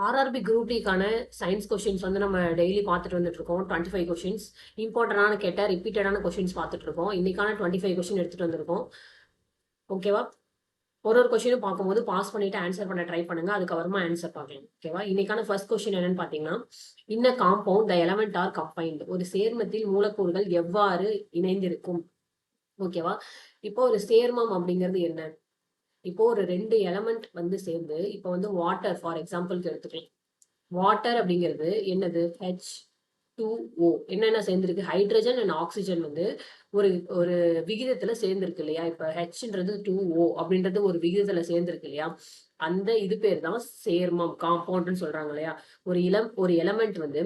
RRB group டிக்கான science questions வந்து நம்ம daily பார்த்துட்டு வந்துட்டு இருக்கோம். 25 கொஷின்ஸ் இம்பார்ட்டன்டான கேட்ட ரிப்பீட்டடான கொஷின்ஸ் பார்த்துட்டு இருக்கோம். இன்னைக்கான 25 கொஷின் எடுத்துட்டு வந்திருக்கோம். ஓகேவா? ஒரு கொஷினும் பார்க்கும்போது பாஸ் பண்ணிட்டு ஆன்சர் பண்ண ட்ரை பண்ணுங்க. அதுக்கப்புறமா ஆன்சர் பார்க்கலாம். ஓகேவா? இன்னைக்கான ஃபர்ஸ்ட் கொஸ்டின் என்னன்னு பாத்தீங்கன்னா, in a compound the element are combined. ஒரு சேர்மத்தில் மூலக்கூறுகள் எவ்வாறு இணைந்திருக்கும்? ஓகேவா? இப்போ ஒரு சேர்மம் அப்படிங்கிறது என்ன? இப்போ ஒரு 2 எலமெண்ட் வந்து சேர்ந்து இப்போ வந்து வாட்டர் ஃபார் எக்ஸாம்பிளுக்கு எடுத்துக்கலாம். வாட்டர் அப்படிங்கிறது என்னது? H2O. என்னென்ன சேர்ந்திருக்கு? ஹைட்ரஜன் அண்ட் ஆக்சிஜன் வந்து ஒரு ஒரு விகிதத்துல சேர்ந்திருக்கு இல்லையா? இப்ப Hன்றது 2O அப்படின்றது ஒரு விகிதத்துல சேர்ந்திருக்கு இல்லையா? அந்த இது பேர் தான் சேர்மம், காம்பவுண்ட்னு சொல்றாங்க இல்லையா? ஒரு எலமெண்ட் வந்து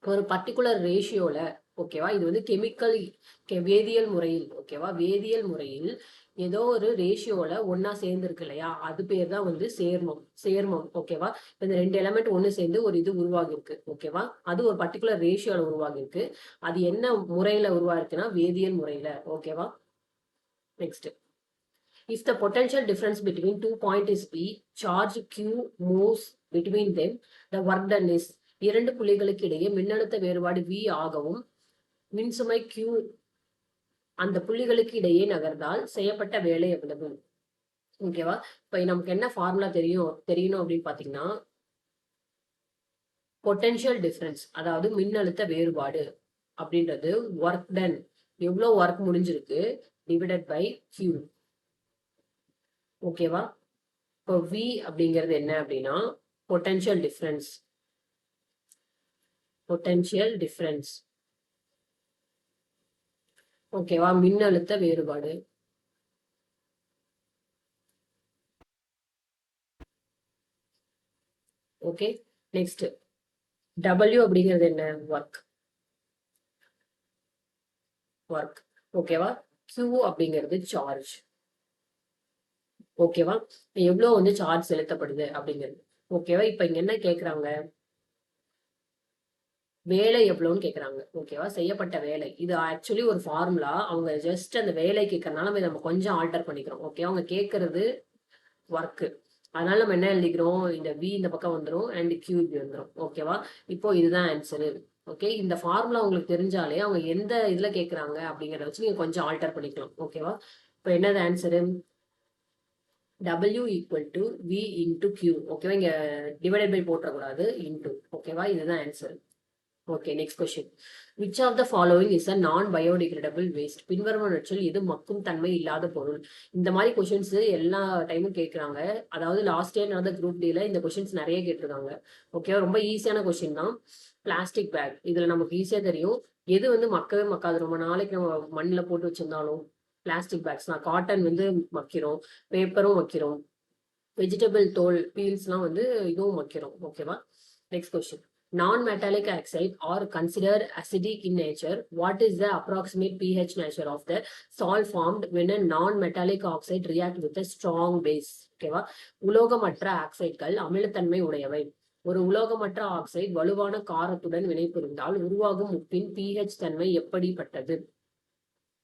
ஒரு பர்டிகுலர் ரேஷியோல, ஓகேவா? இது வந்து வேதியியல் முறையில், ஓகேவா? வேதியியல் முறையில் ஏதோ ஒரு ரேஷியோல ஒன்னா சேர்ந்துருக்கு இல்லையா? அது பேர் தான் வந்து சேர்மம், ஓகேவா? இந்த 2 எலமெண்ட் ஒன்னு சேர்ந்து ஒரு இது உருவாகி இருக்கு, ஓகேவா? அது ஒரு பர்டிகுலர் ரேஷியோல உருவாகி இருக்கு. அது என்ன முறையில உருவாயிருக்குன்னா வேதியியல் முறையில, ஓகேவா? Next, if the potential difference between 2 points is P, charge Q moves between them, the work done is. 2 புள்ளிகளுக்கு இடையே மின்னழுத்த வேறுபாடு V ஆகவும் மின்சுமை Q அந்த புள்ளிகளுக்கு இடையே நகர்ந்தால் செய்யப்பட்ட வேலை எவ்வளவு? ஓகேவா? இப்ப நமக்கு என்ன ஃபார்முலா தெரியணும் அப்படின்னு பாத்தீங்கன்னா, பொட்டன்ஷியல் டிஃபரன்ஸ், அதாவது மின்னழுத்த வேறுபாடு அப்படின்றது ஒர்க் டன், எவ்வளவு ஒர்க் முடிஞ்சிருக்கு, டிவைடட் பை Q. ஓகேவா? இப்போ V அப்படிங்கிறது என்ன அப்படின்னா பொட்டன்ஷியல் டிஃபரன்ஸ், ஓகேவா? மின்னழுத்த வேறுபாடு. ஓகே, நெக்ஸ்ட் W அப்படிங்கிறது என்ன? ஒர்க், ஓகேவா? Q அப்படிங்கிறது சார்ஜ், ஓகேவா? எவ்வளவு வந்து சார்ஜ் செலுத்தப்படுது அப்படிங்கிறது, ஓகேவா? இப்ப இங்க என்ன கேக்குறாங்க? வேலை எவ்வளவுன்னு கேக்குறாங்க, ஓகேவா? செய்யப்பட்ட வேலை. இது ஆக்சுவலி ஒரு ஃபார்முலா. அவங்க ஜஸ்ட் அந்த வேலை கேட்கறதுனால நம்ம கொஞ்சம் ஆல்டர் பண்ணிக்கிறோம், ஓகே? அவங்க கேட்கறது ஒர்க், அதனால நம்ம என்ன எழுதிக்கிறோம்? இந்த V இந்த பக்கம் வந்துடும் அண்ட் Q இப்படி வந்துடும், ஓகேவா? இப்போ இதுதான் ஆன்சரு. ஓகே, இந்த ஃபார்முலா உங்களுக்கு தெரிஞ்சாலே அவங்க எந்த இதுல கேட்கறாங்க அப்படிங்கறத வச்சு நீங்க கொஞ்சம் ஆல்டர் பண்ணிக்கலாம், ஓகேவா? இப்போ என்னது answer? W equal to V into Q, ஓகேவா? இங்க டிவைடட் பை போட்டக்கூடாது, இன்டு, ஓகேவா? இதுதான் answer. Okay, next question. Which of the following is a non biodegradable waste? பின்வருவனவற்றில் எது மக்கும் தன்மை இல்லாத பொருள்? இந்த மாதிரி கொஸ்டின்ஸ் எல்லா டைமும் கேட்கறாங்க. அதாவது லாஸ்ட் இயர் நடந்த குரூப் டில இந்த கொஸ்டின்ஸ் நிறைய கேட்டிருக்காங்க, ஓகேவா? ரொம்ப ஈஸியான கொஸ்டின் தான். பிளாஸ்டிக் பேக், இதுல நமக்கு ஈஸியா தெரியும் எது வந்து மக்கவே மக்காது. ரொம்ப நாளைக்கு நம்ம மண்ணில் போட்டு வச்சிருந்தாலும் பிளாஸ்டிக் பேக்ஸ் தான். காட்டன் வந்து மக்கிறோம், பேப்பரும் வைக்கிறோம், வெஜிடபிள் தோல் பீல்ஸ்லாம் வந்து இதுவும் வைக்கிறோம், ஓகேவா? Next question. Non-metallic oxide are considered acidic in nature. What is the approximate pH nature of the salt formed when a non-metallic oxide react with a strong base? ஓகேவா? உலோகமற்ற ஆக்சைடுகள் அமிலத்தன்மை உடையவை. ஒரு உலோகமற்ற ஆக்சைடு வலுவான காரத்துடன் வினைபுரிந்தால் உருவாகும் உப்பின் pH தன்மை எப்படிப்பட்டது?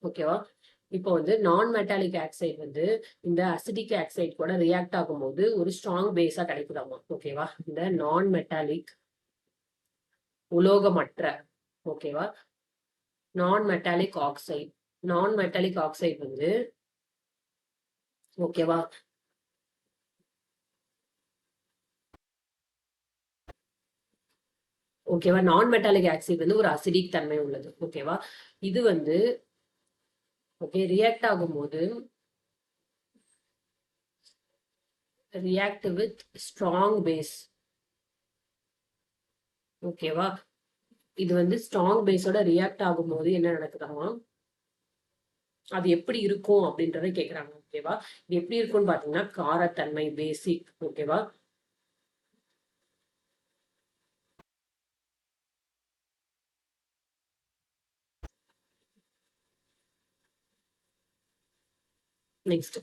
ஓகேவா? இப்போ வந்து நான் மெட்டாலிக் ஆக்சைடு வந்து இந்த அசிடிக் ஆக்சைடு கூட ரியாக்ட் ஆகும்போது ஒரு ஸ்ட்ராங் பேஸா கிடைக்குதாமா, ஓகேவா? இந்த நான் மெட்டாலிக் உலோகமற்ற, ஓகேவா? நான் மெட்டாலிக் ஆக்சைடு வந்து, ஓகேவா? ஓகேவா? நான் மெட்டாலிக் ஆக்சைடு வந்து ஒரு அசிடிக் தன்மை உள்ளது, ஓகேவா? இது வந்து ஓகே ரியாக்ட் ஆகும்போது ரியாக்ட் வித் ஸ்ட்ராங் பேஸ், ஓகேவா? இது வந்து ஸ்ட்ராங் பேஸோட ரியாக்ட் ஆகும்போது என்ன நடக்குதாமா, அது எப்படி இருக்கும் அப்படின்றத கேக்குறாங்க, ஓகேவா? இது எப்படி இருக்கும்னு பாத்தீங்கன்னா காரத்தன்மை, பேசிக், ஓகேவா? Next,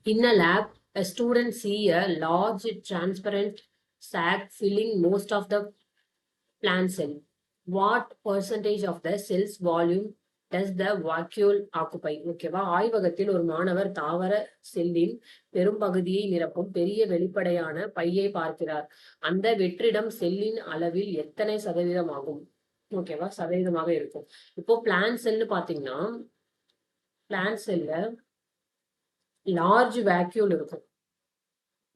in a lab a student see a large transparent sac filling most of the plant cell. What percentage of the cell's volume does the vacuole occupy. ஓகேவா, ஆய்வகத்தில் ஒரு மாணவர் தாவர செல்லின் பெரும்பகுதியை நிரப்பும் பெரிய வெளிப்படையான பையை பார்க்கிறார். அந்த வெற்றிடம் செல்லின் அளவில் எத்தனை சதவீதம் ஆகும்? ஓகேவா, சதவீதமாக இருக்கும். இப்போ பிளான் செல்னு பாத்தீங்கன்னா, பிளான் செல்ல லார்ஜ் வேக்யூல் இருக்கும்.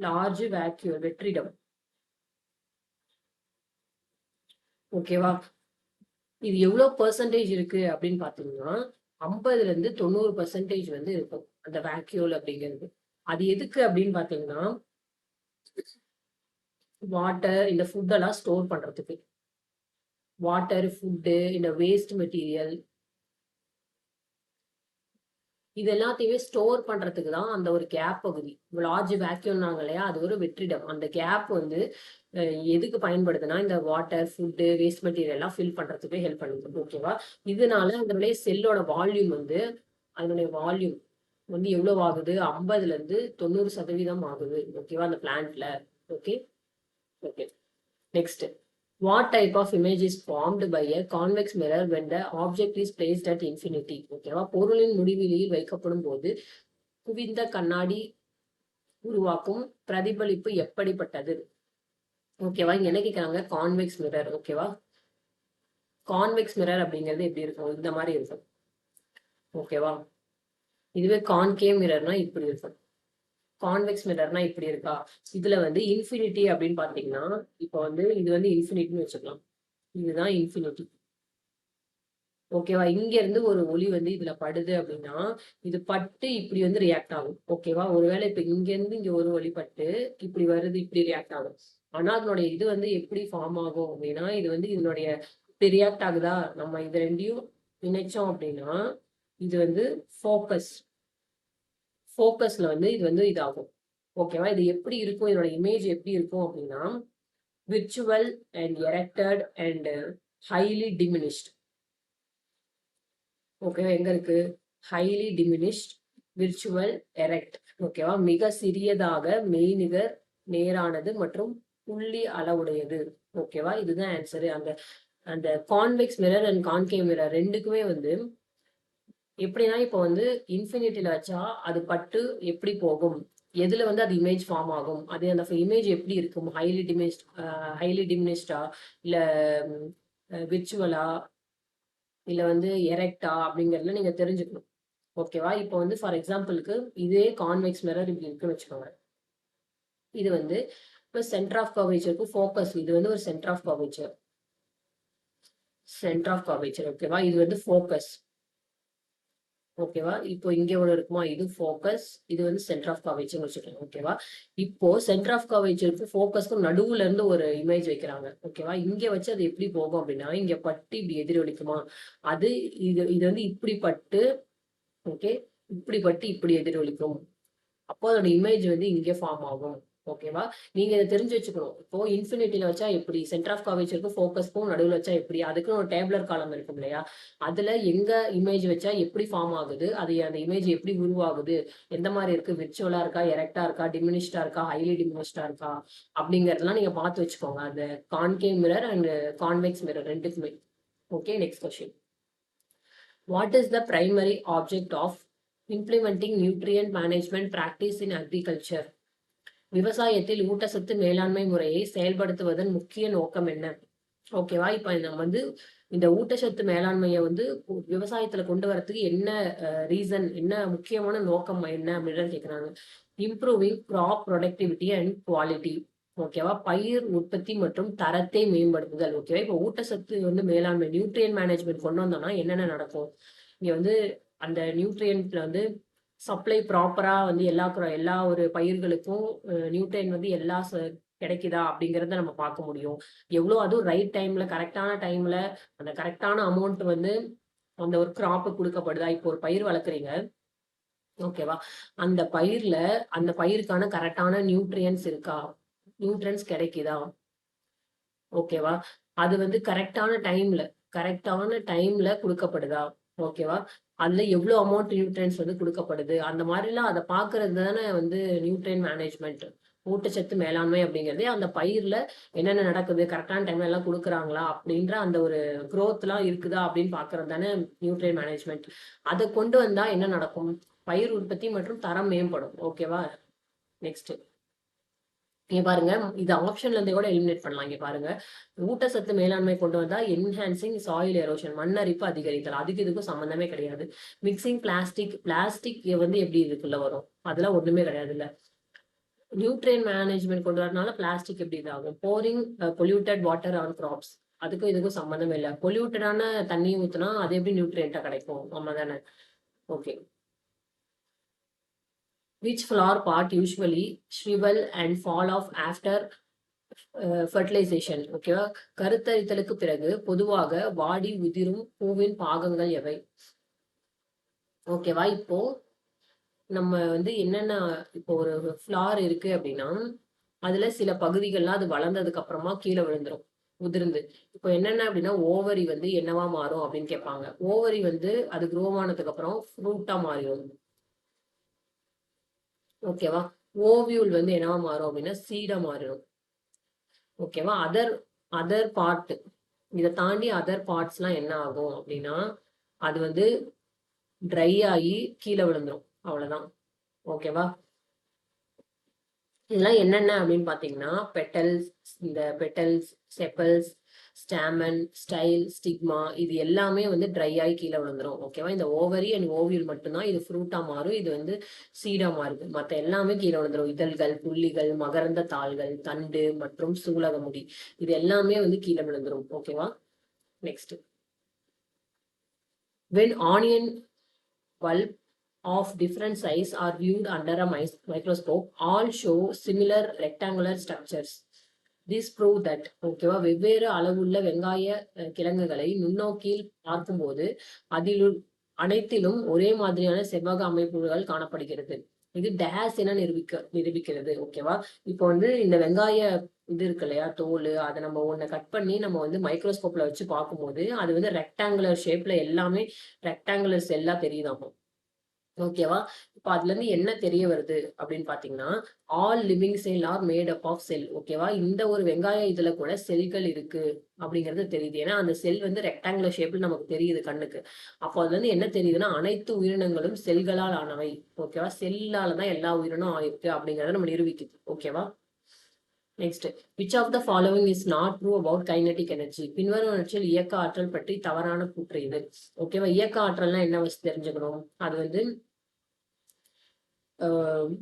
லார்ஜ் வேக்யூல் வெற்றிடம். ஓகேவா, இது எவ்வளவு பெர்சன்டேஜ் இருக்கு அப்படின்னு பாத்தீங்கன்னா 50% வந்து இருக்கும் அந்த வேக்யூல் அப்படிங்கிறது. அது எதுக்கு அப்படின்னு பாத்தீங்கன்னா, வாட்டர், இந்த ஃபுட் எல்லாம் ஸ்டோர் பண்றதுக்கு. வாட்டர், ஃபுட்டு, இந்த வேஸ்ட் மெட்டீரியல் இது எல்லாத்தையுமே ஸ்டோர் பண்றதுக்கு தான் அந்த ஒரு கேப் பகுதி. லார்ஜ் வேக்யூம்னாங்க இல்லையா, அது ஒரு வெற்றிடம். அந்த கேப் வந்து எதுக்கு பயன்படுதுன்னா, இந்த வாட்டர், ஃபுட்டு, வேஸ்ட் மெட்டீரியல் எல்லாம் ஃபில் பண்றதுக்கு ஹெல்ப் பண்ணுது. ஓகேவா, இதனால அதனுடைய செல்லோட வால்யூம் வந்து எவ்வளவு ஆகுது? 50% ஆகுது. ஓகேவா, அந்த பிளான்ட்ல. Okay okay next, what type of image is formed by a convex mirror when the object is placed at infinity? ஓகேவா, பொருளின் முடிவிலியில் வைக்கப்படும் போது குவிந்த கண்ணாடி உருவாக்கும் பிரதிபலிப்பு எப்படிப்பட்டது? ஓகேவா, இங்க என்ன கேக்குறாங்க? Convex mirror. ஓகேவா, கான்வெக்ஸ் மிரர் அப்படிங்கிறது எப்படி இருக்கும்? இந்த மாதிரி இருக்கும். ஓகேவா, இதுவே கான்கேவ் மிரர்னா இப்படி இருக்கும். கான்வெக்ஸ் மிரர்னா இப்படி இருக்கா? இதுல வந்து இன்ஃபினிட்டி அப்படின்னு பாத்தீங்கன்னா, இப்போ வந்து இது வந்து இன்ஃபினிட்டின்னு வச்சுக்கலாம். இதுதான் இன்ஃபினிட்டி. ஓகேவா, இங்க இருந்து ஒரு ஒளி வந்து இதுல படுது அப்படின்னா, இது பட்டு இப்படி வந்து ரியாக்ட் ஆகும். ஓகேவா, ஒருவேளை இப்ப இங்க இருந்து இங்க ஒரு ஒளி பட்டு இப்படி வருது, இப்படி ரியாக்ட் ஆகும். ஆனா அதனுடைய இது வந்து எப்படி ஃபார்ம் ஆகும் அப்படின்னா, இது வந்து இதனுடைய இப்படி ரியாக்ட் ஆகுதா, நம்ம இது ரெண்டையும் இணைச்சோம் அப்படின்னா இது வந்து ஃபோக்கஸ்ல வந்து இது வந்து இதாகும். ஓகேவா, இது எப்படி இருக்கும்? இதோட இமேஜ் எப்படி இருக்கும் அப்படின்னா, virtual and erected and highly diminished. ஓகேவா, எங்க இருக்கு? Highly diminished, virtual, erect. ஓகேவா, மிக சிறியதாக, மெய்நிகர், நேரானது மற்றும் புள்ளி அளவுடையது. ஓகேவா, இதுதான் ஆன்சரு. அந்த அந்த convex mirror and concave mirror ரெண்டுக்குமே வந்து எப்படின்னா, இப்போ வந்து இன்ஃபினிட்டில வச்சா அது பட்டு எப்படி போகும், எதுல வந்து அது இமேஜ் ஃபார்ம் ஆகும், அது அந்த இமேஜ் எப்படி இருக்கும், ஹைலி டிமினிஷ்டா, இல்ல விர்ச்சுவலா, இல்ல வந்து எரெக்டா அப்படிங்கறதுல நீங்க தெரிஞ்சுக்கணும். ஓகேவா, இப்போ வந்து ஃபார் எக்ஸாம்பிளுக்கு இதே கான்வெக்ஸ் மிரர் இப்படி இருக்குன்னு வச்சுக்கோங்க. இது வந்து இப்போ சென்டர் ஆஃப் கர்வேச்சருக்கு ஃபோக்கஸ். இது வந்து ஒரு சென்டர் ஆஃப் கர்வேச்சர். ஓகேவா, இது வந்து ஃபோக்கஸ். ஓகேவா, இப்போ இங்க ஒன்று இருக்குமா, இது ஃபோக்கஸ், இது வந்து சென்டர் ஆஃப் கர்வேச்சர் வச்சுக்கோங்க. ஓகேவா, இப்போ சென்டர் ஆஃப் கர்வேச்சருக்கு ஃபோக்கஸ்க்கு நடுவுல இருந்து ஒரு இமேஜ் வைக்கிறாங்க. ஓகேவா, இங்க வச்சு அது எப்படி போகும் அப்படின்னா, இங்க பட்டு இப்படி எதிரொலிக்குமா, அது இது வந்து இப்படி பட்டு, ஓகே, இப்படி பட்டு இப்படி எதிரொலிக்கும். அப்போ அதோட இமேஜ் வந்து இங்கே ஃபார்ம் ஆகும். ஓகேவா, நீங்க இதை தெரிஞ்சு வச்சுக்கணும். இப்போ இன்ஃபினிட்டில வச்சா எப்படி, சென்டர் ஆஃப் கர்வேச்சருக்கு ஃபோக்கஸ்க்கும் நடுவில் வச்சா எப்படி, அதுக்குன்னு ஒரு டேபிளர் காலம் இருக்கும் இல்லையா, அதுல எங்க இமேஜ் வச்சா எப்படி ஃபார்ம் ஆகுது, அது அந்த இமேஜ் எப்படி உருவாகுது, எந்த மாதிரி இருக்கு, விர்ச்சுவலா இருக்கா, எரெக்டா இருக்கா, டிமினிஷ்டா இருக்கா, ஹைலி டிமினிஷ்டா இருக்கா அப்படிங்கறதெல்லாம் நீங்க பார்த்து வச்சுக்கோங்க, அந்த concave mirror and convex mirror ரெண்டுக்குமே. Okay, next question. What is the primary object of implementing nutrient management practice in agriculture? விவசாயத்தில் ஊட்டச்சத்து மேலாண்மை முறையை செயல்படுத்துவதன் முக்கிய நோக்கம் என்ன? ஓகேவா, இப்ப நம்ம வந்து இந்த ஊட்டச்சத்து மேலாண்மையை வந்து விவசாயத்துல கொண்டு வரதுக்கு என்ன ரீசன், என்ன முக்கியமான நோக்கம் என்ன அப்படின்னு கேக்குறாங்க. Improving crop productivity and quality. ஓகேவா, பயிர் உற்பத்தி மற்றும் தரத்தை மேம்படுத்துதல். ஓகேவா, இப்ப ஊட்டச்சத்து வந்து மேலாண்மை, நியூட்ரியன் மேனேஜ்மெண்ட் கொண்டு வந்தோம்னா என்னென்ன நடக்கும்? இங்க வந்து அந்த நியூட்ரியன்ட்ல வந்து சப்ளை ப்ராப்பரா வந்து எல்லா ஒரு பயிர்களுக்கும் நியூட்ரியன் வந்து கிடைக்குதா அப்படிங்கறத நம்ம பார்க்க முடியும். எவ்வளவு, அதுவும் ரைட் டைம்ல, கரெக்டான டைம்ல அந்த கரெக்டான அமௌண்ட் வந்து அந்த ஒரு கிராப் கொடுக்கப்படுதா? இப்போ ஒரு பயிர் வளர்க்குறீங்க. ஓகேவா, அந்த பயிருக்கான கரெக்டான நியூட்ரியன்ஸ் இருக்கா, நியூட்ரியன்ஸ் கிடைக்குதா? ஓகேவா, அது வந்து கரெக்டான டைம்ல கொடுக்கப்படுதா? ஓகேவா, அதுல எவ்வளவு அமௌண்ட் நியூட்ரியன்ஸ் வந்து கொடுக்கப்படுது, அந்த மாதிரிலாம் அதை பாக்குறது தானே வந்து நியூட்ரியன் மேனேஜ்மெண்ட். ஊட்டச்சத்து மேலாண்மை அப்படிங்கிறது அந்த பயிர்ல என்னென்ன நடக்குது, கரெக்டான டைம்ல எல்லாம் கொடுக்குறாங்களா அப்படின்ற அந்த ஒரு growthலாம் இருக்குதா அப்படின்னு பாக்குறது தானே நியூட்ரியன் மேனேஜ்மெண்ட். அதை கொண்டு வந்தா என்ன நடக்கும்? பயிர் உற்பத்தி மற்றும் தரம் மேம்படும். ஓகேவா? நெக்ஸ்ட் இங்க பாருங்க, இது ஆப்ஷன்ல இருந்தே கூட எலிமினேட் பண்ணலாம். இங்க பாருங்க, ஊட்டச்சத்து மேலாண்மை கொண்டு வந்தா என்ஹான்சிங் சாயில் எரோஷன், மண்ணரிப்பு அதிகரித்தல், அதுக்கு இதுக்கும் சம்பந்தமே கிடையாது. மிக்சிங் பிளாஸ்டிக் வந்து எப்படி இதுக்குள்ள வரும்? அதெல்லாம் ஒண்ணுமே கிடையாது இல்ல. நியூட்ரியன் மேனேஜ்மெண்ட் கொண்டு வரனால பிளாஸ்டிக் எப்படி இதாகும்? Pouring polluted water on crops, அதுக்கும் இதுக்கும் சம்பந்தமே இல்லை. பொல்யூட்டடான தண்ணி ஊத்துனா அது எப்படி நியூட்ரியன்ட்டா கிடைக்கும்? ஆமா தானே? Okay. Which flower part usually shrivel and fall off after fertilization? ஓகேவா? கருத்தரித்தலுக்கு பிறகு பொதுவாக வாடி உதிரும் பூவின் பாகங்கள் எவை? ஓகேவா? இப்போ நம்ம வந்து என்னென்ன, இப்போ ஒரு ஃப்ளார் இருக்கு அப்படின்னா அதுல சில பகுதிகள்லாம் அது வளர்ந்ததுக்கு அப்புறமா கீழே விழுந்துரும், உதிர்ந்து. இப்போ என்னென்ன அப்படின்னா ஓவரி வந்து என்னவா மாறும் அப்படின்னு கேட்பாங்க. ஓவரி வந்து அது குரோவ் ஆனதுக்கு அப்புறம் ஃப்ரூட்டா மாறிடும். ஓகேவா? ஓவியூல் வந்து என்னவா மாறும் அப்படின்னா சீடா மாறிடும். ஓகேவா? அதர் அதர் பார்ட், இதை தாண்டி அதர் பார்ட்ஸ் எல்லாம் என்ன ஆகும் அப்படின்னா அது வந்து ட்ரை ஆகி கீழே விழுந்துரும். அவ்வளவுதான். ஓகேவா? இதெல்லாம் என்னென்ன அப்படின்னு பாத்தீங்கன்னா petals, chappals, stamen, style, stigma, இது எல்லாமே வந்து ட்ரை ஆகி கீழே விழுந்துரும். ஓகேவா? இந்த ஓவரி அண்ட் ஓவியல் மட்டும்தான் இது ஃப்ரூட்டா மாறும், இது வந்து சீடா மாறுது. மற்ற எல்லாமே கீழே விழுந்துரும். இதழ்கள், புள்ளிகள், மகரந்த தாள்கள், தண்டு மற்றும் சூலக முடி, இது எல்லாமே வந்து கீழே விழுந்துரும். ஓகேவா? Next, when onion bulb of different size are viewed under a microscope, all show similar rectangular structures. This prove that, ஓகேவா, வெவ்வேறு அளவுள்ள வெங்காய கிழங்குகளை நுண்ணோக்கியில் பார்க்கும்போது அதில் அனைத்திலும் ஒரே மாதிரியான செவ்வக அமைப்புகள் காணப்படுகிறது. இது டேஸ் என நிரூபிக்கிறது. ஓகேவா? இப்போ வந்து இந்த வெங்காய இது இருக்கு இல்லையா, தோல், அதை நம்ம ஒன்றை கட் பண்ணி நம்ம வந்து மைக்ரோஸ்கோப்ல வச்சு பார்க்கும்போது அது வந்து ரெக்டாங்குலர் ஷேப்ல எல்லாமே ரெக்டாங்குலர் செல்லா தெரியுதாமா. ஓகேவா? இப்போ அதுல இருந்து என்ன தெரிய வருது அப்படின்னு பாத்தீங்கன்னா all living cell are made up of cell. ஓகேவா? இந்த ஒரு வெங்காய இதுல கூட செல்கள் இருக்கு அப்படிங்கிறது தெரியுது. ஏன்னா அந்த செல் வந்து ரெக்டாங்குலர் ஷேப்ல நமக்கு தெரியுது கண்ணுக்கு. அப்போ அதுல இருந்து என்ன தெரியுதுன்னா அனைத்து உயிரினங்களும் செல்களால் ஆனவை. ஓகேவா? செல்லாலதான் எல்லா உயிரினும் ஆயிருக்கு அப்படிங்கறத நம்ம நிரூபிக்குது. ஓகேவா? Next, which of the following is not true about kinetic energy? பின்வருவனவற்றில் இயக்க ஆற்றல் பற்றி தவறான கூற்று இது. ஓகேவா? இயக்க ஆற்றல்னா என்ன வச்சு தெரிஞ்சுக்கணும்? அது வந்து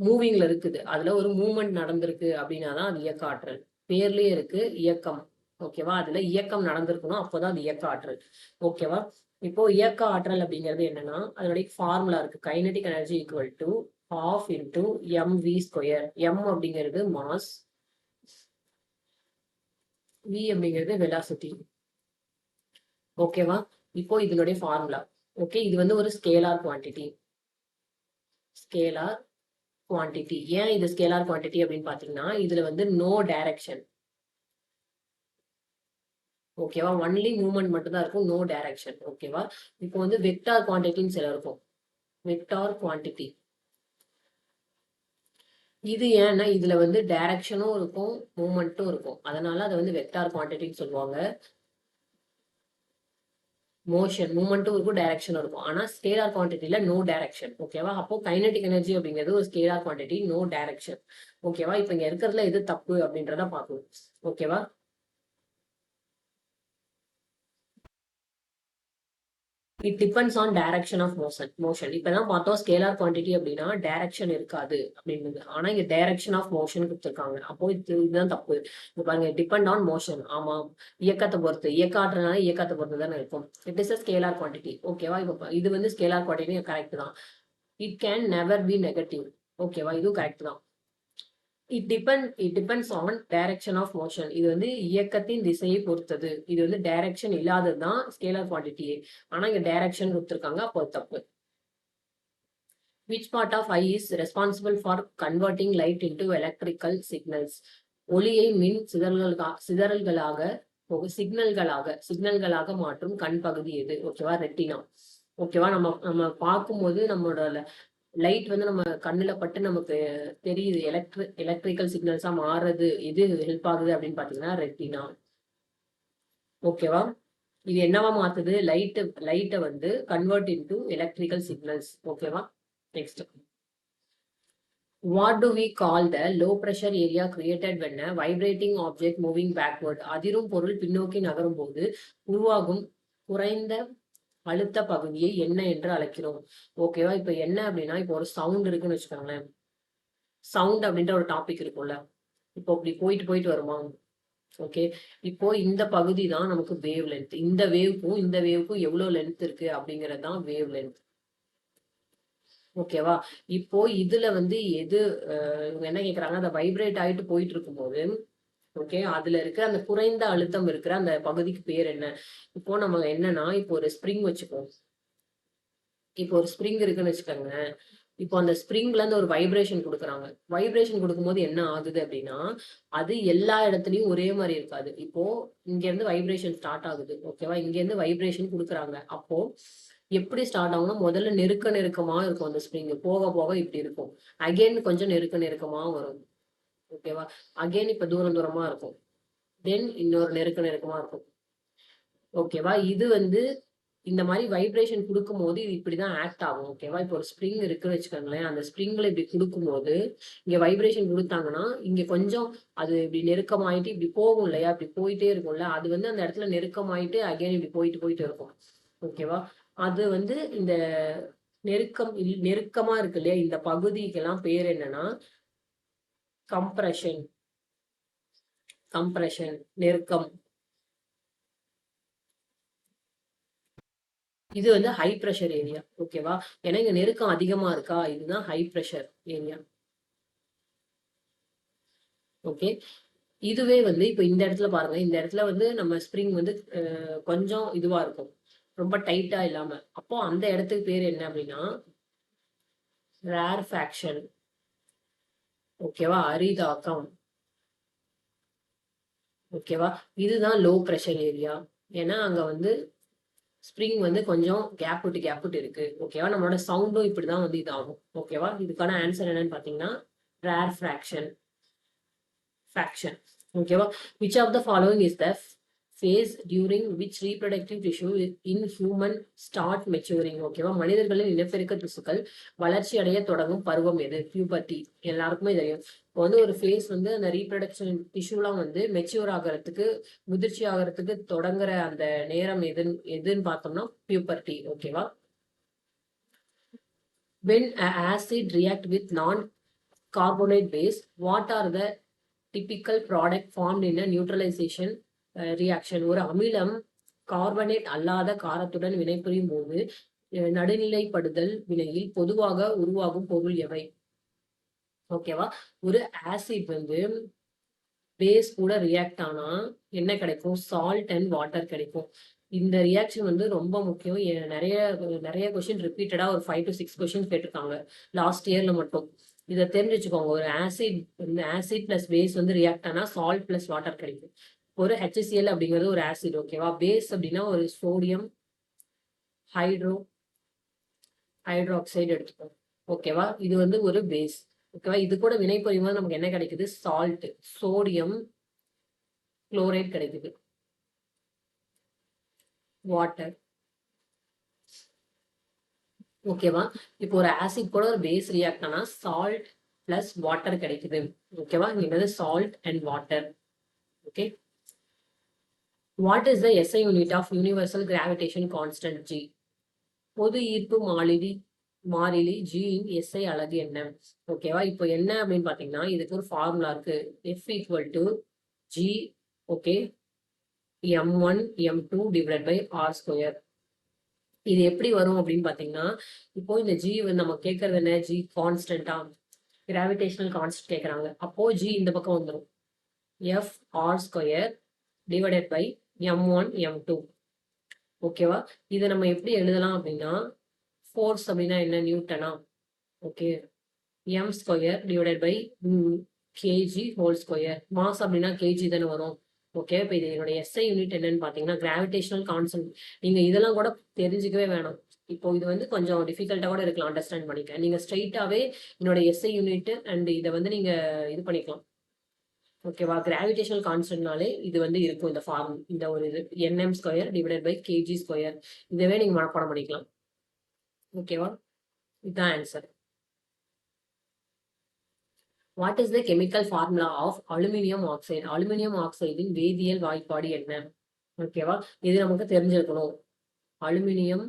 மூவிங்ல இருக்குது, அதுல ஒரு மூவ்மெண்ட் நடந்திருக்கு அப்படின்னா தான் அது இயக்க ஆற்றல். பேர்லயே இருக்கு இயக்கம். ஓகேவா? அதுல இயக்கம் நடந்திருக்கணும், அப்போதான் அது இயக்க ஆற்றல். ஓகேவா? இப்போ இயக்க ஆற்றல் அப்படிங்கிறது என்னன்னா அதனுடைய ஃபார்முலா இருக்கு. Kinetic energy equal to ½ into mv square. m அப்படிங்கிறது மாஸ், v அப்படிங்கிறது வெலாசிட்டி. ஓகேவா? இப்போ இதனுடைய ஃபார்முலா. ஓகே, இது வந்து ஒரு ஸ்கேலார் குவான்டிட்டி. Scalar quantity. ஏன் இது ஸ்கேலார் குவான்டிட்டி அப்படின்னு பாத்தீங்கன்னா இதுல வந்து நோ டைரக்ஷன். ஓகேவா? ஒன்லி மூவ்மெண்ட் மட்டும் தான் இருக்கும், நோ டைரக்ஷன். ஓகேவா? இப்போ வந்து வெக்டார் குவான்டிட்டின்னு சில இருக்கும். வெக்டார் குவான்டிட்டி இது ஏன்னா இதுல வந்து டைரக்ஷனும் இருக்கும் மூவ்மெண்ட்டும் இருக்கும், அதனால அதை வந்து வெக்டார் குவான்டிட்டின்னு சொல்லுவாங்க. மோஷன் மூவ்மெண்ட்டும் இருக்கும், டைரக்ஷனும் இருக்கும். ஆனா ஸ்கேலார் குவான்டிட்டில நோ டைரக்ஷன். ஓகேவா? அப்போ கைனடிக் எனர்ஜி அப்படிங்கிறது ஒரு ஸ்கேலார் குவான்டிட்டி, நோ டைரக்ஷன். ஓகேவா? இப்போ இங்க இருக்கிறதுல எது தப்பு அப்படின்றத பார்க்கணும். ஓகேவா? It depends on direction of motion. இப்பதான் பார்த்தோம் ஸ்கேலார் குவான்டிட்டி அப்படின்னா டைரக்ஷன் இருக்காது அப்படின்னு. ஆனா இங்க டைரக்ஷன் ஆஃப் மோஷன் கொடுத்துருக்காங்க. அப்போ இதுதான் தப்பு. இப்ப பாருங்க, டிபெண்ட் ஆன் மோஷன். ஆமா, இயக்கத்தை பொறுத்து, இயக்க ஆற்றல்னால இயக்கத்தை பொறுத்து தானே இருக்கும். It is a scalar quantity. ஓகேவா? இப்போ இது வந்து ஸ்கேலார் குவான்டிட்டி கரெக்ட் தான். It can never be negative. ஓகேவா? இதுவும் கரெக்ட் தான். It depends on direction of motion. இது வந்து இயக்கத்தின் திசையை பொறுத்தது. இது வந்து டைரக்ஷன் இல்லாதது தான் ஸ்கேலார் குவான்டிட்டியே. ஆனா இங்க டைரக்ஷன் கொடுத்துருக்காங்க, அப்போ தப்பு. Which part of eye is responsible for converting light into electrical signals? ஒளியை மின் சிதறல்களாக சிக்னல்களாக மாற்றும் கண் பகுதி எது? ஓகேவா? ரெட்டினா. ஓகேவா? நம்ம பார்க்கும்போது நம்மளோட லைட் வந்து நம்ம கண்ணுல பட்டு நமக்கு தெரியுது, எலக்ட்ரிக்கல் சிக்னல்ஸா மாறுறது எது ஹெல்ப் ஆகுது அப்படின்னு பாத்தீங்கன்னா ரெட்டினா. ஓகேவா? இது என்னவா மாத்துது? லைட்டை வந்து கன்வெர்ட் இன்டு எலக்ட்ரிக்கல் சிக்னல்ஸ். ஓகேவா? Next, what do we call the low pressure area created when a vibrating object moving backward? அதிரும் பொருள் பின்னோக்கி நகரும் போது உருவாகும் குறைந்த அழுத்த பகுதியை என்ன என்று அழைக்கிறோம்? ஓகேவா? இப்ப என்ன அப்படின்னா, இப்போ ஒரு சவுண்ட் இருக்குன்னு வச்சுக்கோங்களேன். சவுண்ட் அப்படின்ற ஒரு டாபிக் இருக்கும்ல, இப்போ இப்படி போயிட்டு போயிட்டு வருமா? ஓகே, இப்போ இந்த பகுதி தான் நமக்கு வேவ் லென்த். இந்த வேவ்க்கும் எவ்வளவு லென்த் இருக்கு அப்படிங்கிறது தான் வேவ் லென்த். ஓகேவா? இப்போ இதுல வந்து எது இவங்க என்ன கேக்குறாங்க, அந்த வைப்ரேட் ஆயிட்டு போயிட்டு இருக்கும்போது, ஓகே, அதுல இருக்கிற அந்த குறைந்த அழுத்தம் இருக்கிற அந்த பகுதிக்கு பேர் என்ன? இப்போ நம்ம என்னன்னா, இப்போ ஒரு ஸ்ப்ரிங் வச்சுப்போம். இப்போ ஒரு ஸ்ப்ரிங் இருக்குன்னு வச்சுக்கோங்க. இப்போ அந்த ஸ்ப்ரிங்ல இருந்து ஒரு வைப்ரேஷன் கொடுக்குறாங்க. வைப்ரேஷன் கொடுக்கும்போது என்ன ஆகுது அப்படின்னா, அது எல்லா இடத்துலயும் ஒரே மாதிரி இருக்காது. இப்போ இங்க இருந்து வைப்ரேஷன் ஸ்டார்ட் ஆகுது. ஓகேவா? இங்க இருந்து வைப்ரேஷன் கொடுக்குறாங்க. அப்போ எப்படி ஸ்டார்ட் ஆகும்னா, முதல்ல நெருக்கமா இருக்கும் அந்த ஸ்ப்ரிங். போக போக இப்படி இருக்கும். அகைன் கொஞ்சம் நெருக்கமா வரும். ஓகேவா? அகைன் இப்ப தூரமா இருக்கும். தென் இன்னொரு நெருக்கமா இருக்கும். ஓகேவா? இது வந்து இந்த மாதிரி வைப்ரேஷன் கொடுக்கும்போது இது இப்படிதான் ஆக்ட் ஆகும். ஓகேவா? இப்போ ஒரு ஸ்ப்ரிங் இருக்குன்னு வச்சுக்கோங்களேன். அந்த ஸ்ப்ரிங்ல இப்படி கொடுக்கும்போது இங்க வைப்ரேஷன் கொடுத்தாங்கன்னா, இங்க கொஞ்சம் அது இப்படி நெருக்கமாயிட்டு இப்படி போகும் இல்லையா? இப்படி போயிட்டே இருக்கும்ல, அது வந்து அந்த இடத்துல நெருக்கமாயிட்டு அகைன் இப்படி போயிட்டு இருக்கும். ஓகேவா? அது வந்து இந்த நெருக்கமா இருக்கு இல்லையா, இந்த பகுதிக்கெல்லாம் பேர் என்னன்னா கம்ப்ரஷன். நெருக்கம். இது வந்து ஹை பிரஷர் ஏரியா. ஓகேவா? ஏன்னா இங்க நெருக்கம் அதிகமா இருக்கா, இதுதான் ஹை பிரஷர் ஏரியா. ஓகே, இதுவே வந்து இப்ப இந்த இடத்துல பாருங்க, இந்த இடத்துல வந்து நம்ம ஸ்ப்ரிங் வந்து கொஞ்சம் இதுவா இருக்கும், ரொம்ப டைட்டா இல்லாம. அப்போ அந்த இடத்துக்கு பேர் என்ன அப்படின்னா ரேர்ஃபேக்ஷன். ஓகேவா? அரிதாக்கம். ஓகேவா? இதுதான் லோ பிரஷர் ஏரியா. ஏன்னா அங்க வந்து ஸ்ப்ரிங் வந்து கொஞ்சம் கேப் விட்டு இருக்கு. ஓகேவா? நம்மளோட சவுண்டும் இப்படிதான் வந்து இதாகும். ஓகேவா? இதுக்கான ஆன்சர் என்னன்னு பாத்தீங்கன்னா ரேர்ஃபேக்ஷன். ஓகேவா? which of the following is the phase during which reproductive tissue in human start maturing? ஓகேவா? மனிதர்களின் இனப்பெருக்க திசுக்கள் வளர்ச்சி அடைய தொடங்கும் பருவம் எது? பியூபர்ட்டி. எல்லாருக்குமே தெரியும். இப்போ வந்து ஒரு ஃபேஸ் வந்து அந்த ரீப்ரொடக்ஷன் டிஷ்யூலாம் வந்து மெச்சூர் ஆகிறதுக்கு, முதிர்ச்சி ஆகிறதுக்கு தொடங்குற அந்த நேரம் எதுன்னு பார்த்தோம்னா பியூபர்ட்டி. ஓகேவா? when acid react with non-carbonate base, what are the typical product formed in a neutralization reaction? ஒரு அமிலம் கார்பனேட் அல்லாத காரத்துடன் வினைபுரியும் போது நடுநிலைப்படுதல் வினையில் பொதுவாக உருவாகும் பொருள் எவை? ஓகேவா? ஒரு ஆசிட் வந்து பேஸ் கூட ரியாக்ட் ஆனா என்ன கிடைக்கும்? சால்ட் அண்ட் வாட்டர் கிடைக்கும். இந்த ரியாக்ஷன் வந்து ரொம்ப முக்கியம். நிறைய கொஸ்டின் ரிப்பீட்டடா ஒரு 5 to 6 கொஸ்டின் கேட்டிருக்காங்க லாஸ்ட் இயர்ல மட்டும். இதை தெரிஞ்சு வச்சுக்கோங்க. ஒரு ஆசிட் பிளஸ் பேஸ் வந்து ரியாக்ட் ஆனா சால்ட் பிளஸ் வாட்டர் கிடைக்கும். ஒரு HCl அப்படிங்கிறது ஒரு ஆசிட். ஓகேவா? பேஸ் அப்படின்னா ஒரு சோடியம் ஹைட்ரோக்சைடு எடுத்துக்கோங்க. ஓகேவா? இது வந்து ஒரு பேஸ். ஓகேவா? இது கூட வினை புரியும் போது நமக்கு என்ன கிடைக்குது? சால்ட், சோடியம் குளோரைட் கிடைக்குது, வாட்டர். ஓகேவா? இப்போ ஒரு ஆசிட் கூட ஒரு பேஸ் ரியாக்ட் ஆனா சால்ட் பிளஸ் வாட்டர் கிடைக்குது. ஓகேவா? இங்க salt and water. Okay, what is the SI unit of universal gravitation constant G? பொது ஈர்ப்பு மாறிலி G இன் SI அலகு என்ன? ஓகேவா? இப்போ என்ன அப்படின்னு பாத்தீங்கன்னா, இதுக்கு ஒரு ஃபார்முலா இருக்கு. F equal to G, okay, M1 M2 divided by R square. இது எப்படி வரும் அப்படின்னு பாத்தீங்கன்னா, இப்போ இந்த G வந்து நம்ம கேட்கறது என்ன? G கான்ஸ்டன்டா, கிராவிடேஷனல் கான்ஸ்டன்ட் கேட்கறாங்க. அப்போ G இந்த பக்கம் வந்துடும். F R square divided by M1 M2. ஓகேவா? இதை நம்ம எப்படி எழுதலாம் அப்படின்னா, ஃபோர்ஸ் அப்படின்னா என்ன? நியூட்டனா. Okay, M square divided by kg whole square. Mass அப்படின்னா kg தானே வரும். ஓகே, இப்போ இது என்னோட SI யூனிட் என்னன்னு பாத்தீங்கன்னா கிராவிடேஷனல் கான்ஸ்டன்ட். நீங்க இதெல்லாம் கூட தெரிஞ்சுக்கவே வேணாம். இப்போ இது வந்து கொஞ்சம் டிஃபிகல்ட்டா கூட இருக்கலாம், அண்டர்ஸ்டாண்ட் பண்ணிக்க. நீங்க ஸ்ட்ரெயிட்டாவே என்னோட எஸ்ஐ யூனிட் அண்ட் இதை வந்து நீங்க இது பண்ணிக்கலாம். ஓகேவா? கிராவிடேஷனல் கான்ஸ்டன்ட்னாலே இது வந்து இருக்கும் இந்த ஃபார்ம், இந்த ஒரு இது nm square divided by kg square. இதவே நீங்க மனப்பாடம் பண்ணிக்கலாம். ஓகேவா? இதுதான் answer. What is the chemical formula of aluminium oxide? Aluminium ஆக்சைடின் வேதியியல் வாய்ப்பாடு என்ன? ஓகேவா? இது நமக்கு தெரிஞ்சிருக்கணும். Aluminium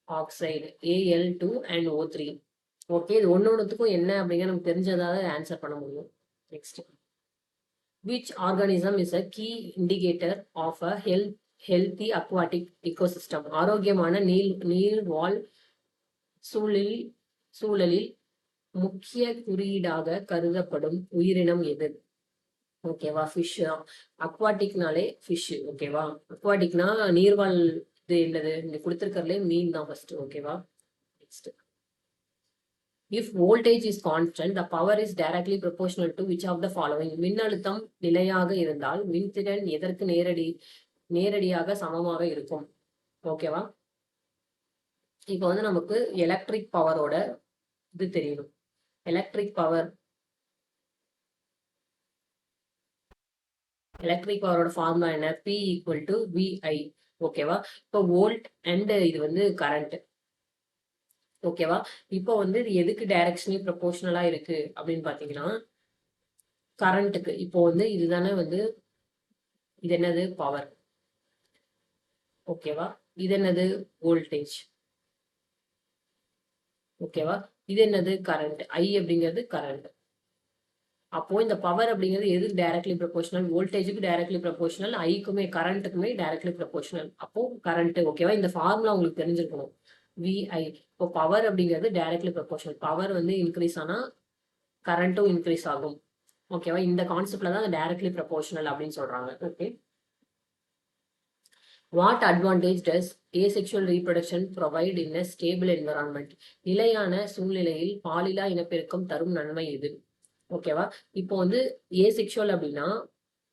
oxide Al2 and O3. Okay, இது ஒன்னொன்னுத்துக்கும் என்ன அப்படிங்கிற நமக்கு தெரிஞ்சதாக ஆன்சர் பண்ண முடியும். Next, which organism is a key indicator of a healthy aquatic ecosystem? ஆரோக்கியமான நீர்வாழ் சூழலில் முக்கிய குறியீடாக கருதப்படும் உயிரினம் எது? ஓகேவா? ஃபிஷ் தான். அக்வாட்டிக்னாலே ஃபிஷ். ஓகேவா? அக்வாட்டிக்னா நீர்வாழ். இது என்னது? இங்க கொடுத்திருக்கிறதுலே மீன் தான் ஃபர்ஸ்ட். ஓகேவா? Next, if voltage is constant, the power is directly proportional to which of the following? மின்னழுத்தம் நிலையாக இருந்தால் மின்திறன் எதற்கு நேரடியாக சமமாக இருக்கும்? ஓகேவா? இப்போ வந்து நமக்கு எலக்ட்ரிக் பவரோட இது தெரியணும். எலக்ட்ரிக் பவரோட ஃபார்முலா என்ன? P equal to VI. ஓகேவா? இப்போ வோல்ட் அண்ட் இது வந்து கரண்ட். ஓகேவா? இப்போ வந்து இது எதுக்கு டைரக்ஷனலி ப்ரொபோர்ஷனலா இருக்கு அப்படின்னு பாத்தீங்கன்னா கரண்ட்டுக்கு. இப்போ வந்து இதுதானே வந்து இது என்னது? பவர். ஓகேவா? இது என்னது? வோல்டேஜ். ஓகேவா? இது என்னது? கரண்ட். I அப்படிங்கிறது கரண்ட். அப்போ இந்த பவர் அப்படிங்கிறது எதுக்கு டைரக்ட்லி ப்ரொபோர்ஷனல்? வோல்டேஜுக்கு டைரக்ட்லி ப்ரொபோர்ஷனல், ஐக்குமே கரண்ட்டுக்குமே டைரக்ட்லி ப்ரொபோர்ஷனல். அப்போ கரண்ட். ஓகேவா? இந்த ஃபார்முலா உங்களுக்கு தெரிஞ்சிருக்கணும். VI. இப்போ பவர் அப்படிங்கிறது டைரக்ட்லி ப்ரொபோர்ஷனல். பவர் வந்து இன்க்ரீஸ் ஆனா கரண்ட்டும் இன்க்ரீஸ் ஆகும். ஓகேவா? இந்த கான்செப்ட்ல தான் டைரக்ட்லி ப்ரொபோர்ஷனல் அப்படின்னு சொல்றாங்க. Okay, what advantage does asexual reproduction provide in a stable environment? நிலையான சூழ்நிலையில் பாலிலா இனப்பெருக்கம் தரும் நன்மை எது? ஓகேவா? இப்போ வந்து ஏசெக்சுவல் அப்படின்னா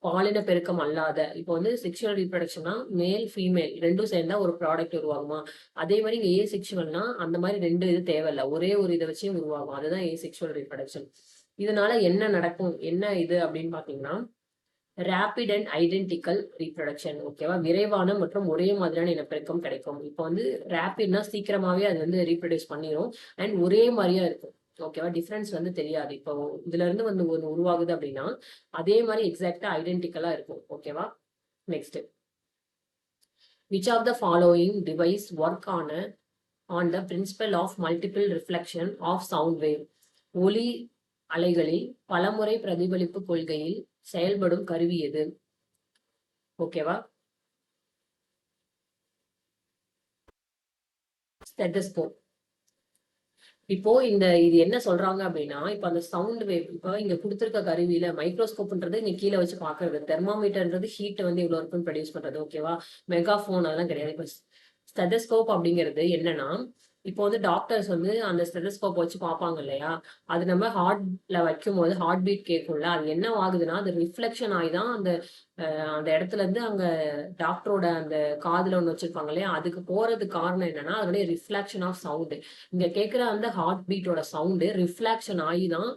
பாலின பெருக்கம் அல்லாத. இப்போ வந்து செக்ஷுவல் ரீப்ரொடக்ஷன்னா மேல் ஃபீமேல் ரெண்டும் சேர்ந்தா ஒரு ப்ராடக்ட் உருவாகுமா? அதே மாதிரி இங்க ஏசெக்சுவல்னா அந்த மாதிரி ரெண்டு இது தேவையில்ல, ஒரே ஒரு இதை வச்சே உருவாகும். அதுதான் ஏசெக்சுவல் ரீப்ரொடக்ஷன். இதனால என்ன நடக்கும், என்ன இது அப்படின்னு பாத்தீங்கன்னா ரேபிட் அண்ட் ஐடென்டிக்கல் ரீப்ரொடக்ஷன். ஓகேவா? விரைவான மற்றும் ஒரே மாதிரியான இனப்பெருக்கம் கிடைக்கும். இப்போ வந்து ரேபிட்னா சீக்கிரமாவே அது வந்து ரீப்ரொடியூஸ் பண்ணிடும் அண்ட் ஒரே மாதிரியா இருக்கும். ஓகேவா? டிஃபரன்ஸ் வந்து தெரியாது. இப்போ இதுல இருந்து வந்து ஒன்று உருவாகுது அப்படின்னா அதே மாதிரி எக்ஸாக்டா ஐடென்டிக்கலா இருக்கும். ஓகேவா? Next, which of the following device work on the principle of multiple reflection of sound wave? ஒலி அலைகளில் பலமுறை பிரதிபலிப்பு கொள்கையில் செயல்படும் கருவி எது? ஓகேவா? ஸ்டெத்தஸ்கோப். இப்போ இது என்ன சொல்றாங்க அப்படின்னா, இப்போ அந்த சவுண்ட் வேவ், இப்போ இங்க கொடுத்துருக்க கருவியில மைக்ரோஸ்கோப்ன்றது இங்க கீழே வச்சு பாக்குறது, தெர்மாமீட்டர்ன்றது ஹீட் வந்து இவ்வளவு இருக்குன்னு ப்ரொடியூஸ் பண்றது. ஓகேவா? மெகாஃபோன் அதெல்லாம் கிடையாது. இப்போ ஸ்டெத்தஸ்கோப் அப்படிங்கிறது என்னன்னா, இப்போ வந்து டாக்டர்ஸ் வந்து அந்த ஸ்டெத்தஸ்கோப் வச்சு பார்ப்பாங்க இல்லையா? அது நம்ம ஹார்ட்ல வைக்கும் போது ஹார்ட் பீட் கேட்கும்ல, அது என்ன ஆகுதுன்னா அது ரிஃப்ளெக்ஷன் ஆகி தான் அந்த இடத்துல இருந்து அங்க டாக்டரோட அந்த காதுல ஒண்ணு வச்சிருப்பாங்க இல்லையா, அதுக்கு போறதுக்கு காரணம் என்னன்னா அதனுடைய ரிஃப்ளெக்ஷன் ஆஃப் சவுண்ட். இங்க கேட்கிற அந்த ஹார்ட் பீட்டோட சவுண்டு ரிஃப்ளெக்ஷன் ஆகி தான்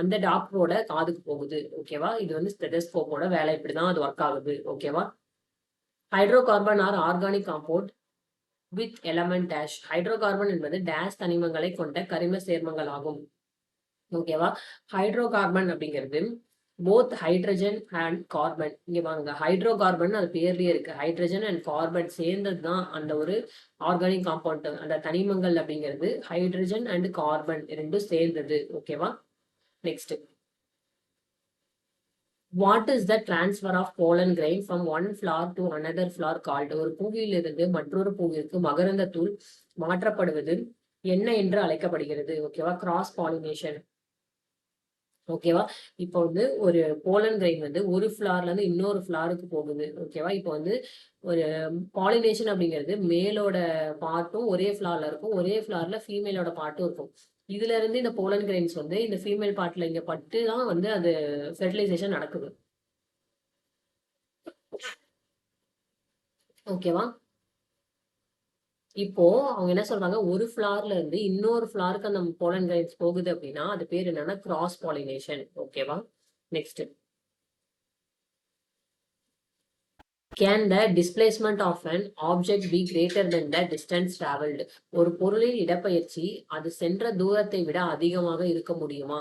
அந்த டாக்டரோட காதுக்கு போகுது. ஓகேவா? இது வந்து ஸ்டெத்தஸ்கோப்போட வேலை, இப்படிதான் அது ஒர்க் ஆகுது. ஓகேவா? Hydrocarbon are organic compound with element dash. Hydrocarbon என்பது டேஷ் தனிமங்களை கொண்ட கரிம சேர்மங்கள் ஆகும். ஓகேவா? ஹைட்ரோகார்பன் அப்படிங்கிறது போத் ஹைட்ரஜன் அண்ட் கார்பன். இங்க வாங்க, ஹைட்ரோகார்பன் அது பேர்லயே இருக்கு. ஹைட்ரஜன் அண்ட் கார்பன் சேர்ந்தது தான் அந்த ஒரு ஆர்கானிக் காம்பவுண்ட். அந்த தனிமங்கள் அப்படிங்கிறது ஹைட்ரஜன் அண்ட் கார்பன் ரெண்டும் சேர்ந்தது. ஓகேவா? Next, what is the transfer of pollen grain from one flower to another flower called? ஒரு பூவிலிருந்து மற்றொரு பூவிற்கு மகரந்த தூள் மாற்றப்படுவது என்ன என்று அழைக்கப்படுகிறது? ஓகேவா? Cross pollination. ஓகேவா? இப்போ வந்து ஒரு போலன் கிரெயின் வந்து ஒரு ஃபிளார்ல இருந்து இன்னொரு ஃபிளாருக்கு போகுது. ஓகேவா? இப்போ வந்து ஒரு பாலினேஷன் அப்படிங்கிறது மேலோட பார்ட்டும் ஒரே ஃபிளார்ல இருக்கும், ஒரே ஃபிளார்ல ஃபீமேலோட பார்ட்டும் இருக்கும். இதுல இருந்து இந்த போலன் கிரெயின்ஸ் வந்து இந்த ஃபீமேல் பார்ட்ல இங்க பட்டு தான் வந்து அது ஃபெர்டிலைசேஷன் நடக்குது. ஓகேவா? இப்போ அவங்க என்ன சொல்றாங்க, ஒரு ஃப்ளார்ல இருந்து இன்னொரு ஃப்ளாருக்கு அந்த போலன் கிரைன்ஸ் போகுது அப்படின்னா அது பேர் என்னன்னா கிராஸ் பாலினேஷன். ஓகேவா? Next, can the displacement of an object be greater than the distance travelled? ஒரு பொருளின் இடப்பெயர்ச்சி அது சென்ற தூரத்தை விட அதிகமாக இருக்க முடியுமா?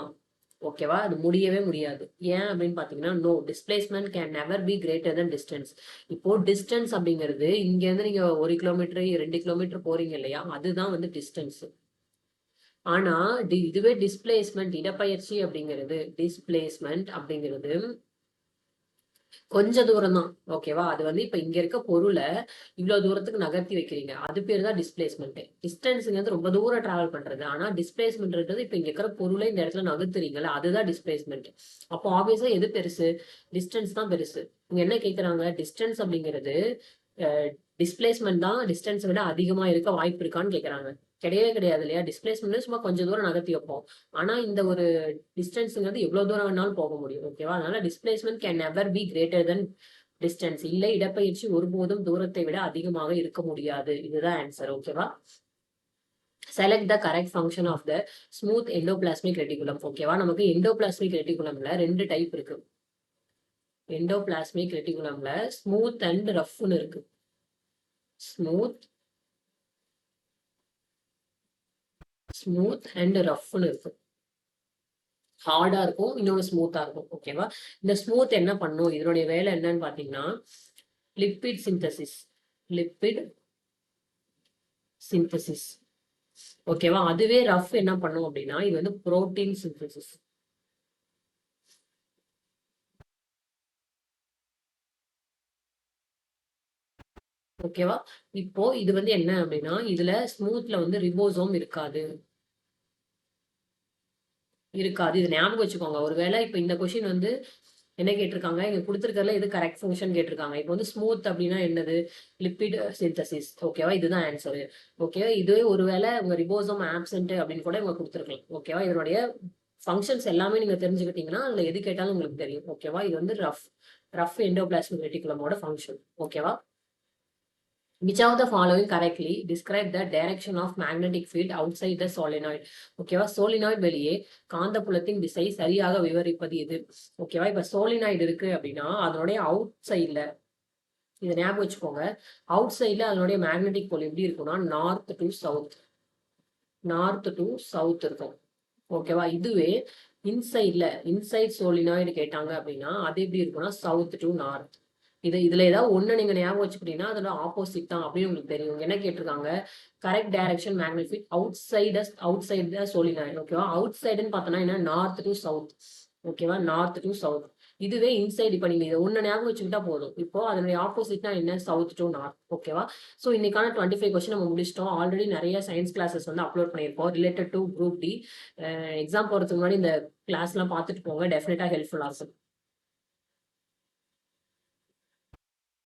ஓகேவா? அது முடியவே முடியாது. ஏன் அப்படின்னு பாத்தீங்கன்னா, no displacement can never be greater than distance. இப்போ டிஸ்டன்ஸ் அப்படிங்கிறது இங்க இருந்து நீங்க 1 கிலோமீட்டர் 2 கிலோமீட்டர் போறீங்க இல்லையா, அதுதான் வந்து டிஸ்டன்ஸ். ஆனா இதுவே டிஸ்பிளேஸ்மெண்ட் இடப்பெயர்ச்சி அப்படிங்கிறது, டிஸ்பிளேஸ்மெண்ட் அப்படிங்கிறது கொஞ்ச தூரம் தான். ஓகேவா? அது வந்து இப்ப இங்க இருக்க பொருள இவ்வளவு தூரத்துக்கு நகர்த்தி வைக்கிறீங்க. அது பேர் தான் டிஸ்பிளேஸ்மெண்ட். டிஸ்டன்ஸ்ங்கிறது ரொம்ப தூரம் டிராவல் பண்றது. ஆனா டிஸ்பிளேஸ்மெண்ட்ன்றது இப்ப இங்க இருக்கிற பொருளை இந்த இடத்துல நகர்த்துறீங்கல்ல, அதுதான் டிஸ்பிளேஸ்மெண்ட். அப்போ ஆப்வியஸா எது பெருசு? டிஸ்டன்ஸ் தான் பெருசு. இங்க என்ன கேக்குறாங்க? டிஸ்டன்ஸ் அப்படிங்கிறது டிஸ்பிளேஸ்மெண்ட் தான் டிஸ்டன்ஸ் விட அதிகமா இருக்க வாய்ப்பு இருக்கான்னு கேக்குறாங்க. கிடையவே கிடையாது இல்லையா? டிஸ்பிளேஸ்மெண்ட் சும்மா கொஞ்சம் தூரம் நகர்த்தி வைப்போம். ஆனா இந்த ஒரு டிஸ்டன்ஸ்ங்கிறது எவ்வளவு தூரம் வேணாலும் போக முடியும். ஓகேவா? அதனால displacement can never be greater than distance. இல்லை, இடப்பெயர்ச்சி ஒருபோதும் தூரத்தை விட அதிகமாக இருக்க முடியாது. இதுதான் ஆன்சர். ஓகேவா? Select the correct function of the smooth endoplasmic reticulum. ஓகேவா? நமக்கு எண்டோபிளாஸ்மிக் ரெட்டிகுலம்ல 2 டைப் இருக்கு. எண்டோபிளாஸ்மிக் ரெட்டிகுலம்ல ஸ்மூத் அண்ட் ரஃப்னு இருக்கு. ஸ்மூத் அண்ட் ரஃப்னு இருக்கு. ஹார்டா இருக்கும், இன்னொன்று ஸ்மூத்தா இருக்கும். ஓகேவா? இந்த ஸ்மூத் என்ன பண்ணும், இதனுடைய வேலை என்னன்னு பாத்தீங்கன்னா லிப்பிட் சிந்தசிஸ். Lipid synthesis. ஓகேவா? அதுவே ரஃப் என்ன பண்ணும் அப்படின்னா இது வந்து புரோட்டீன் சிந்தசிஸ். ஓகேவா? இப்போ இது வந்து என்ன அப்படின்னா இதுல ஸ்மூத்ல வந்து ரிபோசோம் இருக்காது. இது ஞாபகம் வச்சுக்கோங்க. ஒருவேளை இப்ப இந்த கொஸ்டின் வந்து என்ன கேட்டிருக்காங்க, இங்க கொடுத்துருக்கறதுல எது கரெக்ட் ஃபங்க்ஷன் கேட்டிருக்காங்க. இப்போ வந்து ஸ்மூத் அப்படின்னா என்னது? Lipid synthesis. ஓகேவா? இதுதான் ஆன்சர். ஓகேவா? இதுவே ஒருவேளை உங்க ரிபோசோம் ஆப்சென்ட் அப்படின்னு கூட இவங்க கொடுத்துருக்கலாம். ஓகேவா? இதனுடைய ஃபங்க்ஷன்ஸ் எல்லாமே நீங்க தெரிஞ்சுக்கிட்டீங்கன்னா அதுல எது கேட்டாலும் உங்களுக்கு தெரியும். ஓகேவா? இது வந்து ரஃப் எண்டோபிளாஸ்மிக் ரெட்டிகுலமோட ஃபங்க்ஷன். ஓகேவா? Which of the following correctly describe the direction of magnetic field outside the solenoid? ஓகேவா? சோலினாய்டு வெளியே காந்தப்புலத்தின் திசை சரியாக விவரிப்பது எது? ஓகேவா? இப்ப சோலினாய்டு இருக்கு அப்படின்னா அதனுடைய அவுட் சைட்ல, இதை ஞாபகம் வச்சுக்கோங்க, அவுட் சைட்ல அதனுடைய மேக்னெட்டிக் போல் எப்படி இருக்கும்னா நார்த் டு சவுத் இருக்கும். ஓகேவா? இதுவே இன்சைட் சோலினாய்டு கேட்டாங்க அப்படின்னா அது எப்படி இருக்கும்னா சவுத் டு நார்த். இதுல ஏதாவது ஒண்ணு நீங்க ஞாபகம் வச்சுக்கிட்டீங்கன்னா அதோட ஆப்போசிட் தான் அப்படின்னு உங்களுக்கு தெரியும். என்ன கேட்டிருக்காங்க? Correct direction magnetic outside the solenoid. ஓகேவா? அவுட் சைடுன்னு பார்த்தோம்னா என்ன? North to south. ஓகேவா? North to south. இதுவே இன்சைடு இப்ப நீங்க இதை ஒண்ணு ஞாபகம் வச்சுக்கிட்டா போதும். இப்போ அதனுடைய ஆப்போசிட்னா என்ன? South to north. ஓகேவா? ஸோ இன்னைக்கான 25 கொஸ்டின் நம்ம முடிச்சிட்டோம். ஆல்ரெடி நிறைய சயின்ஸ் கிளாஸஸ் வந்து அப்லோட் பண்ணியிருக்கோம் related to group D. Exam போறதுக்கு முன்னாடி இந்த கிளாஸ் எல்லாம் பார்த்துட்டு போங்க. டெஃபினட்டா ஹெல்ப்ஃபுல்லா இருக்கும்.